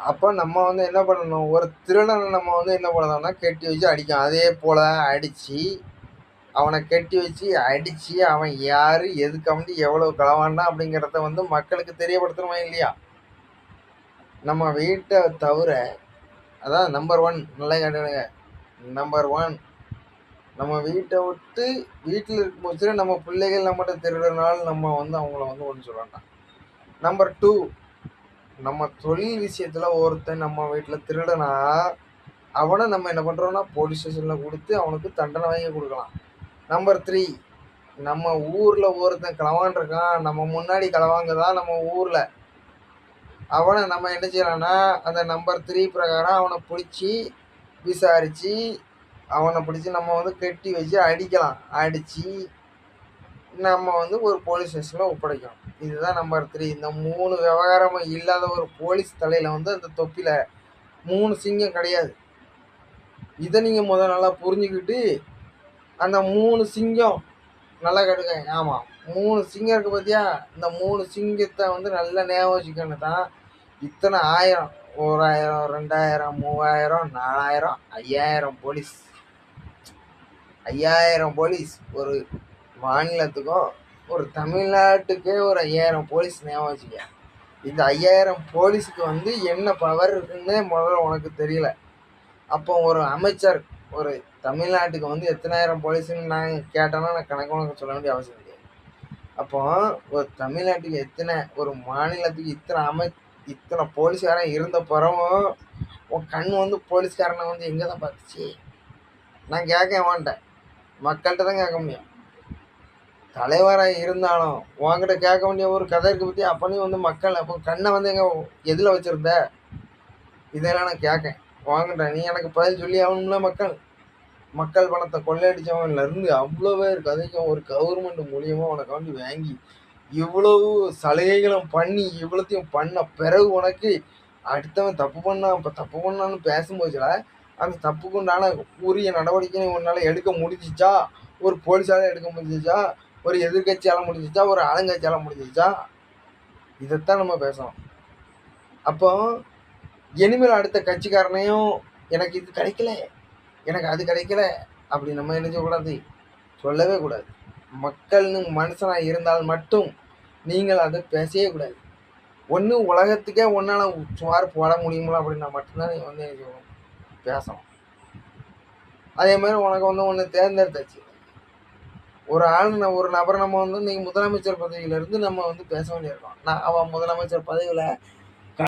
அப்போ நம்ம வந்து என்ன பண்ணணும், ஒரு திருடனை நம்ம வந்து என்ன பண்ணணும்னா கெட்டி வச்சு அடிக்கணும். அதே போல் அடித்து அவனை கெட்டி வச்சு அடித்து அவன் யார், எதுக்கு வந்து எவ்வளோ களவாண்டான் அப்படிங்கிறத வந்து மக்களுக்கு தெரியப்படுத்தணுமா இல்லையா? நம்ம வீட்டை தவிர அதான் நம்பர் ஒன், நல்லா கேட்டுங்க, நம்பர் ஒன் நம்ம வீட்டை விட்டு வீட்டில் இருக்கும்போது நம்ம பிள்ளைகள் நம்மகிட்ட திருடுனாலும் நம்ம வந்து அவங்கள வந்து ஒன்று சொல்ல வேண்டாம். நம்பர் டூ, நம்ம தொழில் விஷயத்தில் ஒருத்தன் நம்ம வீட்டில் திருடனா அவனை நம்ம என்ன பண்ணுறோம்னா போலீஸ் ஸ்டேஷனில் கொடுத்து அவனுக்கு தண்டனை வாங்கி கொடுக்கலாம். நம்பர் த்ரீ, நம்ம ஊரில் ஒருத்தன் களவான் இருக்கான், நம்ம முன்னாடி களவாங்க தான் நம்ம ஊரில், அவனை நம்ம என்ன செய்யலாம்னா அந்த நம்பர் த்ரீ பிரகாரம் அவனை பிடிச்சி விசாரித்து அவனை பிடிச்சி நம்ம வந்து கெட்டி வச்சு அடிக்கலாம். அடித்து நம்ம வந்து ஒரு போலீஸ் ஸ்டேஷனில் ஒப்படைக்கணும். இதுதான் நம்பர் த்ரீ. இந்த 3 விவகாரமும் இல்லாத ஒரு போலீஸ் தலையில் வந்து அந்த தொப்பியில் 3 சிங்கம் கிடையாது. இதை நீங்கள் முதல் நல்லா புரிஞ்சுக்கிட்டு அந்த 3 சிங்கம் நல்லா கெடுங்க. ஆமாம், 3 சிங்கம் இருக்குது பார்த்தியா, இந்த 3 சிங்கத்தை வந்து நல்லா ஞாபகம் வச்சுக்கணும் தான் இத்தனை ஆயிரம், 1000, 2000, 3000, 4000, 5000 போலீஸ். 5000 போலீஸ் ஒரு மாநிலத்துக்கும் ஒரு தமிழ்நாட்டுக்கே ஒரு 5000 போலீஸ் ஞாபகம் வச்சுக்க. இந்த 5000 போலீஸுக்கு வந்து என்ன பவர் இருக்குன்னு முதல்ல உனக்கு தெரியல. அப்போ ஒரு அமைச்சர் ஒரு தமிழ்நாட்டுக்கு வந்து எத்தனாயிரம் போலீஸ்ன்னு நான் கேட்டேன்னா நான் கணக்கு உனக்கு சொல்ல வேண்டிய அவசியம் கிடையாது. அப்போ ஒரு தமிழ்நாட்டுக்கு எத்தனை, ஒரு மாநிலத்துக்கு இத்தனை போலீஸ்காரன் இருந்த பிறவும் உன் கண் வந்து போலீஸ்காரனை வந்து எங்கே தான் பார்த்துச்சு? நான் கேட்க மாட்டேன், மக்கள்கிட்ட தான் கேட்க முடியும். தலைவராக இருந்தாலும் உங்ககிட்ட கேட்க வேண்டிய ஒரு கதை இருக்குது பற்றி, அப்போ நீ வந்து மக்கள் அப்போ கண்ணை வந்து எதில் வச்சுருந்த? இதெல்லாம் நான் கேட்கேன் வாங்கிட்ட, நீ எனக்கு பதில் சொல்லி ஆகணும்ல. மக்கள் பணத்தை கொள்ளையடிச்சவன்லேருந்து அவ்வளோ பேர் கதைக்கும் ஒரு கவர்மெண்ட் மூலியமாக உனக்கு வந்து வாங்கி இவ்வளவு சலுகைகளும் பண்ணி இவ்வளோத்தையும் பண்ண பிறகு உனக்கு அடுத்தவன் தப்பு பண்ணான்னு பேசும்போதுல அந்த தப்புக்கு உண்டான உரிய நடவடிக்கை உன்னால் எடுக்க முடிஞ்சிச்சா? ஒரு போலீஸால் எடுக்க முடிஞ்சிச்சா? ஒரு எதிர்கட்சியால் முடிஞ்சிச்சா? ஒரு ஆளுங்கட்சியால் முடிஞ்சிச்சா? இதைத்தான் நம்ம பேசணும். அப்போ இனிமேல் அடுத்த கட்சிக்காரனையும் எனக்கு இது கிடைக்கல, எனக்கு அது கிடைக்கல அப்படி நம்ம என்ன செய்யக்கூடாது, சொல்லவே கூடாது. மக்கள்னு மனுஷனாக இருந்தால் மட்டும் நீங்கள் அதை பேசவே கூடாது. ஒன்று உலகத்துக்கே ஒன்றால் சுமார் போட முடியுங்களா அப்படின்னா மட்டும்தான் நீங்கள் வந்து பேசணும். அதே மாதிரி உனக்கு வந்து ஒன்று தேர்ந்தெடுத்தாச்சு, ஒரு நபரை நம்ம வந்து நீங்கள் முதலமைச்சர் பதவியிலேருந்து நம்ம வந்து பேச வேண்டியிருக்கோம். அவன் முதலமைச்சர் பதவியில்